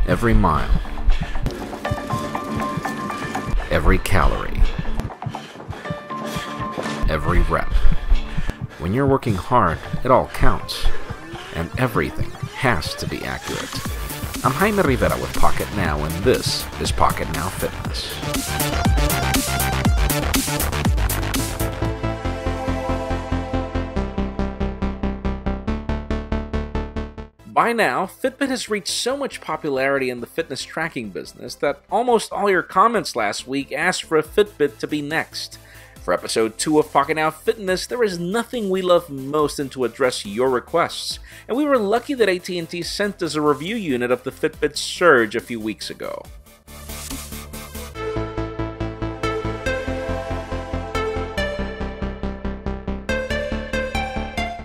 Every mile, every calorie, every rep. When you're working hard, it all counts, and everything has to be accurate. I'm Jaime Rivera with Pocketnow, and this is Pocketnow Fitness. By now, Fitbit has reached so much popularity in the fitness tracking business that almost all your comments last week asked for a Fitbit to be next. For episode 2 of Pocketnow Fitness, there is nothing we love most than to address your requests, and we were lucky that AT&T sent us a review unit of the Fitbit Surge a few weeks ago.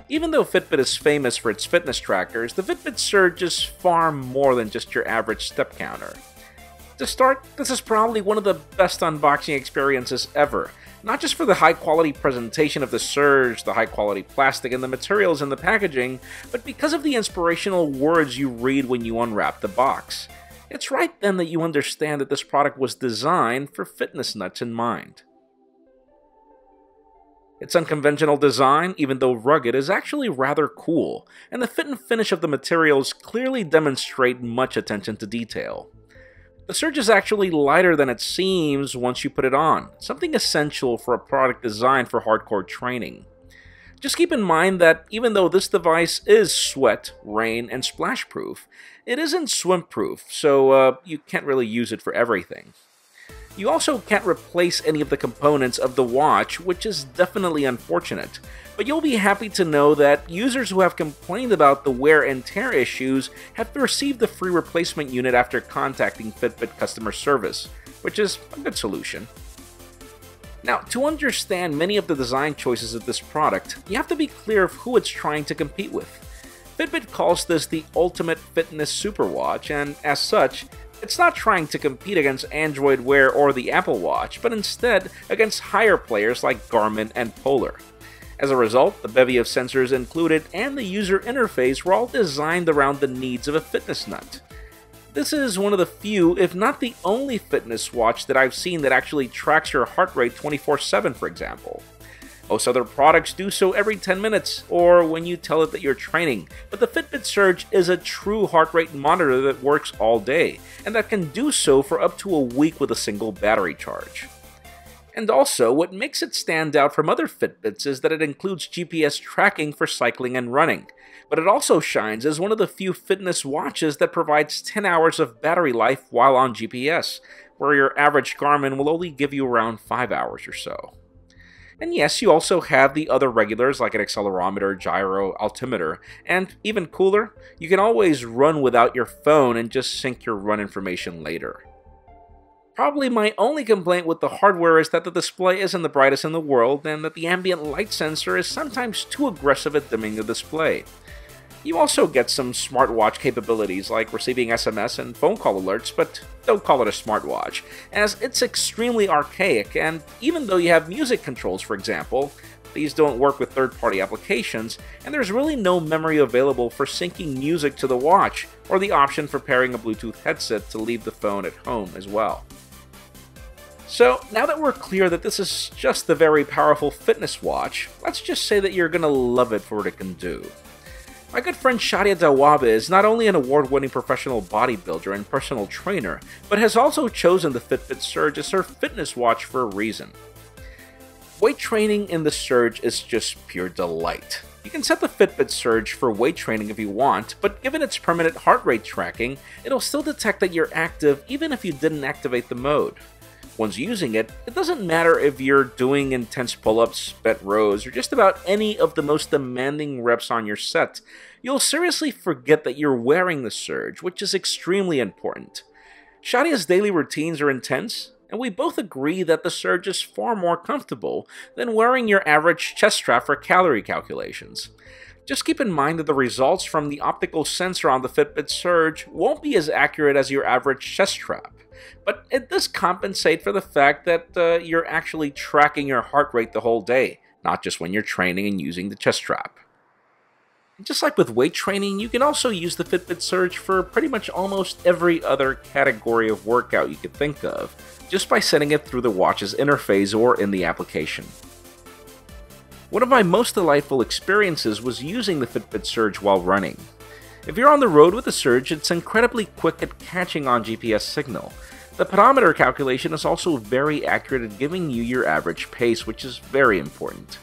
Even though Fitbit is famous for its fitness trackers, the Fitbit Surge is far more than just your average step counter. To start, this is probably one of the best unboxing experiences ever, not just for the high-quality presentation of the Surge, the high-quality plastic, and the materials in the packaging, but because of the inspirational words you read when you unwrap the box. It's right then that you understand that this product was designed for fitness nuts in mind. Its unconventional design, even though rugged, is actually rather cool, and the fit and finish of the materials clearly demonstrate much attention to detail. The Surge is actually lighter than it seems once you put it on, something essential for a product designed for hardcore training. Just keep in mind that even though this device is sweat, rain, and splash proof, it isn't swim proof, so you can't really use it for everything. You also can't replace any of the components of the watch, which is definitely unfortunate, but you'll be happy to know that users who have complained about the wear and tear issues have received the free replacement unit after contacting Fitbit customer service, which is a good solution. Now, to understand many of the design choices of this product, you have to be clear of who it's trying to compete with. Fitbit calls this the ultimate fitness superwatch, and as such, it's not trying to compete against Android Wear or the Apple Watch, but instead against higher players like Garmin and Polar. As a result, the bevy of sensors included and the user interface were all designed around the needs of a fitness nut. This is one of the few, if not the only fitness watch that I've seen that actually tracks your heart rate 24/7, for example. Most other products do so every 10 minutes, or when you tell it that you're training, but the Fitbit Surge is a true heart rate monitor that works all day, and that can do so for up to a week with a single battery charge. And also, what makes it stand out from other Fitbits is that it includes GPS tracking for cycling and running, but it also shines as one of the few fitness watches that provides 10 hours of battery life while on GPS, where your average Garmin will only give you around 5 hours or so. And yes, you also have the other regulars like an accelerometer, gyro, altimeter, and even cooler, you can always run without your phone and just sync your run information later. Probably my only complaint with the hardware is that the display isn't the brightest in the world and that the ambient light sensor is sometimes too aggressive at dimming the display. You also get some smartwatch capabilities like receiving SMS and phone call alerts, but don't call it a smartwatch, as it's extremely archaic, and even though you have music controls, for example, these don't work with third-party applications, and there's really no memory available for syncing music to the watch, or the option for pairing a Bluetooth headset to leave the phone at home as well. So, now that we're clear that this is just a very powerful fitness watch, let's just say that you're gonna love it for what it can do. My good friend Shadia Dawabe is not only an award-winning professional bodybuilder and personal trainer, but has also chosen the Fitbit Surge as her fitness watch for a reason. Weight training in the Surge is just pure delight. You can set the Fitbit Surge for weight training if you want, but given its permanent heart rate tracking, it'll still detect that you're active even if you didn't activate the mode. Once using it, it doesn't matter if you're doing intense pull-ups, bent rows, or just about any of the most demanding reps on your set, you'll seriously forget that you're wearing the Surge, which is extremely important. Shadia's daily routines are intense, and we both agree that the Surge is far more comfortable than wearing your average chest strap for calorie calculations. Just keep in mind that the results from the optical sensor on the Fitbit Surge won't be as accurate as your average chest strap, but it does compensate for the fact that you're actually tracking your heart rate the whole day, not just when you're training and using the chest strap. Just like with weight training, you can also use the Fitbit Surge for pretty much almost every other category of workout you could think of, just by setting it through the watch's interface or in the application. One of my most delightful experiences was using the Fitbit Surge while running. If you're on the road with the Surge, it's incredibly quick at catching on GPS signal. The pedometer calculation is also very accurate at giving you your average pace, which is very important.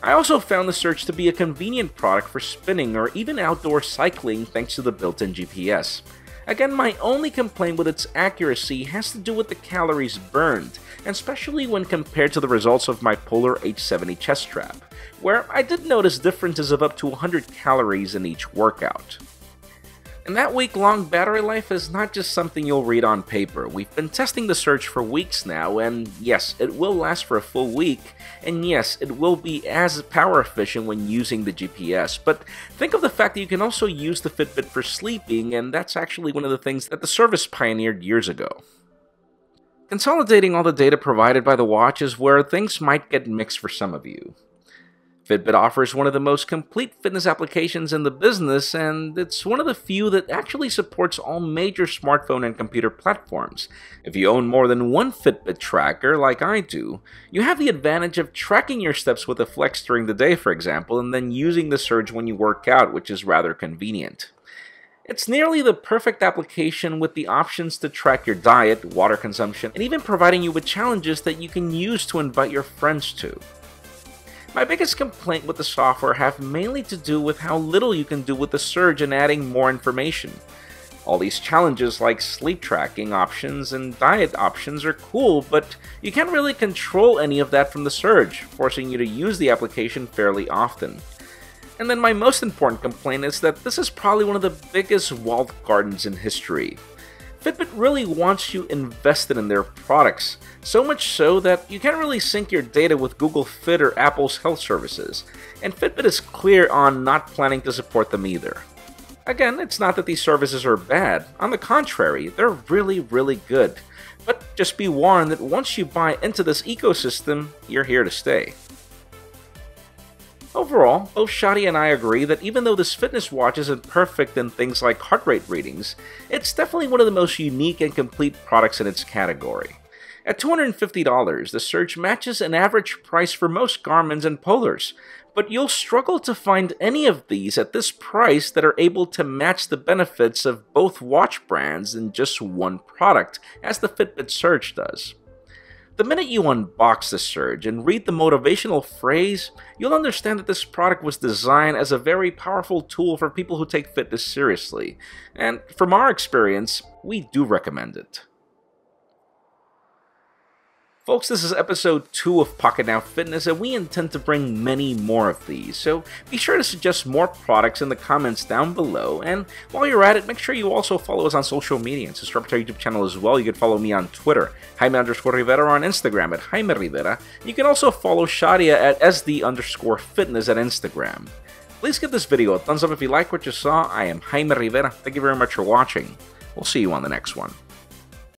I also found the Surge to be a convenient product for spinning or even outdoor cycling thanks to the built-in GPS. Again, my only complaint with its accuracy has to do with the calories burned, and especially when compared to the results of my Polar H70 chest strap, where I did notice differences of up to 100 calories in each workout. And that week-long battery life is not just something you'll read on paper. We've been testing the Surge for weeks now, and yes, it will last for a full week, and yes, it will be as power efficient when using the GPS, but think of the fact that you can also use the Fitbit for sleeping, and that's actually one of the things that the service pioneered years ago. Consolidating all the data provided by the watch is where things might get mixed for some of you. Fitbit offers one of the most complete fitness applications in the business, and it's one of the few that actually supports all major smartphone and computer platforms. If you own more than one Fitbit tracker, like I do, you have the advantage of tracking your steps with a Flex during the day, for example, and then using the Surge when you work out, which is rather convenient. It's nearly the perfect application with the options to track your diet, water consumption, and even providing you with challenges that you can use to invite your friends to. My biggest complaint with the software have mainly to do with how little you can do with the Surge and adding more information. All these challenges like sleep tracking options and diet options are cool, but you can't really control any of that from the Surge, forcing you to use the application fairly often. And then my most important complaint is that this is probably one of the biggest walled gardens in history. Fitbit really wants you invested in their products, so much so that you can't really sync your data with Google Fit or Apple's health services, and Fitbit is clear on not planning to support them either. Again, it's not that these services are bad, on the contrary, they're really good, but just be warned that once you buy into this ecosystem, you're here to stay. Overall, both Shadia and I agree that even though this fitness watch isn't perfect in things like heart rate readings, it's definitely one of the most unique and complete products in its category. At $250, the Surge matches an average price for most Garmins and Polars, but you'll struggle to find any of these at this price that are able to match the benefits of both watch brands in just one product, as the Fitbit Surge does. The minute you unbox the Surge and read the motivational phrase, you'll understand that this product was designed as a very powerful tool for people who take fitness seriously, and from our experience, we do recommend it. Folks, this is episode 2 of Pocketnow Fitness, and we intend to bring many more of these, so be sure to suggest more products in the comments down below, and while you're at it, make sure you also follow us on social media and subscribe to our YouTube channel as well. You can follow me on Twitter, Jaime_Rivera, or on Instagram at Jaime Rivera. You can also follow Shadia at SD_fitness at Instagram. Please give this video a thumbs up if you like what you saw. I am Jaime Rivera. Thank you very much for watching. We'll see you on the next one.